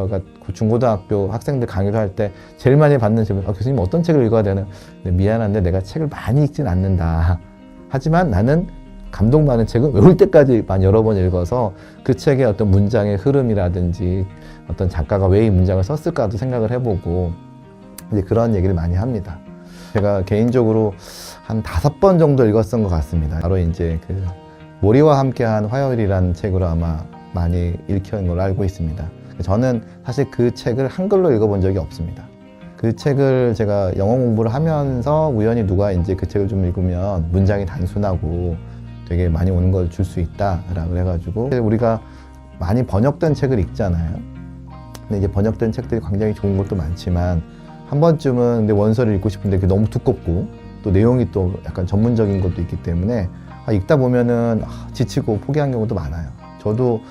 그러니까 중고등학교 학생들 강의를 할 때 제일 많이 받는 질문, 교수님 어떤 책을 읽어야 되나? 미안한데 내가 책을 많이 읽진 않는다. 하지만 나는 감동받는 책은 외울 때까지 여러 번 읽어서 그 책의 어떤 문장의 흐름이라든지 어떤 작가가 왜 이 문장을 썼을까도 생각을 해보고 이제 그런 얘기를 많이 합니다. 제가 개인적으로 한 5번 정도 읽었던 것 같습니다. 바로 이제 그 모리와 함께한 화요일이라는 책으로 아마 많이 읽힌 걸로 알고 있습니다. 저는 사실 그 책을 한글로 읽어본 적이 없습니다. 그 책을 제가 영어 공부를 하면서 우연히 누가 이제 그 책을 좀 읽으면 문장이 단순하고 되게 많이 오는 걸 줄 수 있다라고 해가지고 우리가 많이 번역된 책을 읽잖아요. 근데 이제 번역된 책들이 굉장히 좋은 것도 많지만 한 번쯤은 내 원서를 읽고 싶은데 그게 너무 두껍고 또 내용이 또 약간 전문적인 것도 있기 때문에 읽다 보면은 지치고 포기한 경우도 많아요. 저도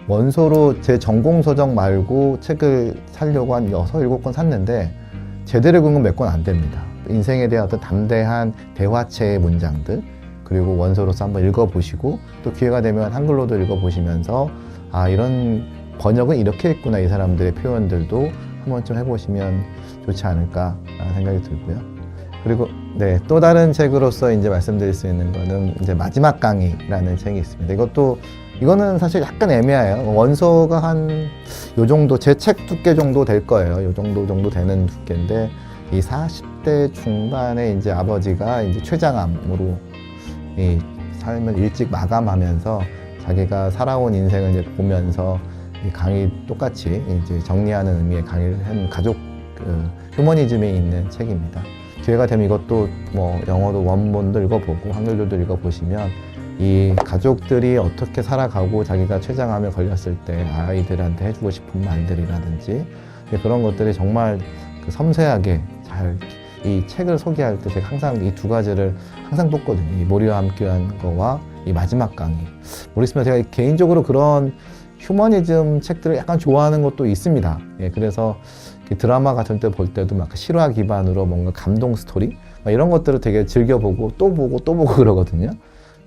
원서로 제 전공 서적 말고 책을 사려고 한 6, 7권 샀는데 제대로 읽은 건 몇 권 안 됩니다. 인생에 대한 어떤 담대한 대화체의 문장들, 그리고 원서로서 한번 읽어보시고 또 기회가 되면 한글로도 읽어보시면서 이런 번역은 이렇게 했구나, 이 사람들의 표현들도 한 번쯤 해보시면 좋지 않을까 생각이 들고요. 그리고 또 다른 책으로서 이제 말씀드릴 수 있는 거는 이제 마지막 강의라는 책이 있습니다. 이거는 사실 약간 애매해요. 원서가 한 요 정도, 제 책 두께 정도 될 거예요. 요 정도 되는 두께인데, 이 40대 중반에 이제 아버지가 이제 췌장암으로 이 삶을 일찍 마감하면서 자기가 살아온 인생을 이제 보면서 이 강의 똑같이 이제 정리하는 의미의 강의를 한 가족 휴머니즘에 있는 책입니다. 기회가 되면 이것도 뭐 영어도 원본도 읽어보고 한글로도 읽어보시면 이 가족들이 어떻게 살아가고 자기가 췌장암에 걸렸을 때 아이들한테 해주고 싶은 말들이라든지 그런 것들이 정말 섬세하게 잘 이 책을 소개할 때 제가 항상 이 두 가지를 항상 뽑거든요. 이 모리와 함께한 거와 이 마지막 강의. 모르겠지만 제가 개인적으로 그런 휴머니즘 책들을 약간 좋아하는 것도 있습니다. 그래서 드라마 같은 때 볼 때도 막 실화 기반으로 뭔가 감동 스토리 이런 것들을 되게 즐겨보고 또 보고 그러거든요.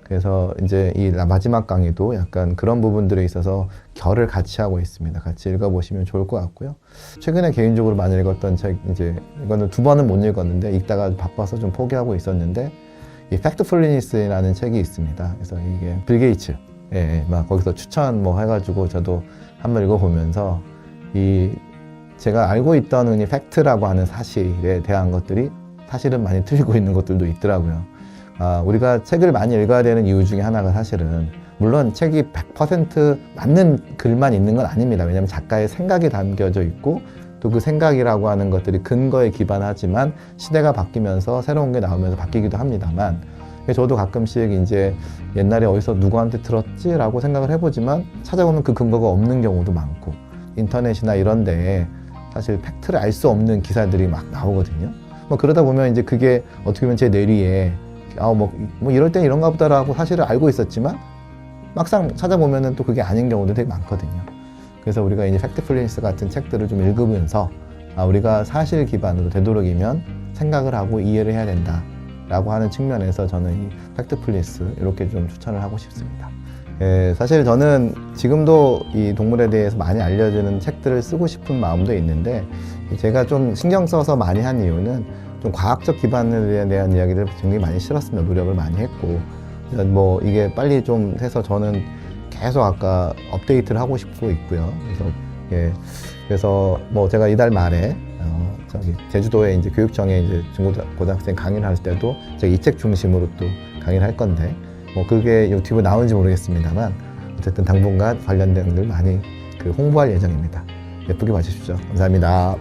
그래서 이제 이 마지막 강의도 약간 그런 부분들에 있어서 결을 같이 하고 있습니다. 같이 읽어보시면 좋을 것 같고요. 최근에 개인적으로 많이 읽었던 책, 이제 이거는 2번은 못 읽었는데 읽다가 바빠서 좀 포기하고 있었는데 이 팩트풀리니스라는 책이 있습니다. 그래서 이게 빌 게이츠, 막 거기서 추천 뭐 해가지고 저도 한번 읽어보면서 이 제가 알고 있던 흔히 팩트라고 하는 사실에 대한 것들이 사실은 많이 틀리고 있는 것들도 있더라고요. 우리가 책을 많이 읽어야 되는 이유 중에 하나가 사실은 물론 책이 100% 맞는 글만 있는 건 아닙니다. 왜냐하면 작가의 생각이 담겨져 있고 또 그 생각이라고 하는 것들이 근거에 기반하지만 시대가 바뀌면서 새로운 게 나오면서 바뀌기도 합니다만 저도 가끔씩 이제 옛날에 어디서 누구한테 들었지라고 생각을 해보지만 찾아보면 그 근거가 없는 경우도 많고 인터넷이나 이런 데에 사실 팩트를 알 수 없는 기사들이 막 나오거든요. 뭐 그러다 보면 이제 그게 어떻게 보면 제 뇌리에 뭐 이럴 땐 이런가 보다라고 사실을 알고 있었지만 막상 찾아보면은 또 그게 아닌 경우도 되게 많거든요. 그래서 우리가 이제 팩트풀리니스 같은 책들을 좀 읽으면서 우리가 사실 기반으로 되도록이면 생각을 하고 이해를 해야 된다라고 하는 측면에서 저는 이 팩트풀리니스 이렇게 좀 추천을 하고 싶습니다. 사실 저는 지금도 이 동물에 대해서 많이 알려주는 책들을 쓰고 싶은 마음도 있는데 제가 좀 신경 써서 많이 한 이유는 좀 과학적 기반에 대한 이야기를 굉장히 많이 실었습니다. 노력을 많이 했고 뭐 이게 빨리 좀 해서 저는 계속 아까 업데이트를 하고 싶고 있고요. 그래서 뭐 제가 이달 말에 제주도에 이제 교육청에 이제 중고등학생 강의를 할 때도 제가 이 책 중심으로 또 강의를 할 건데 뭐 그게 유튜브에 나오는지 모르겠습니다만 어쨌든 당분간 관련된 글 많이 홍보할 예정입니다. 예쁘게 봐주십시오. 감사합니다.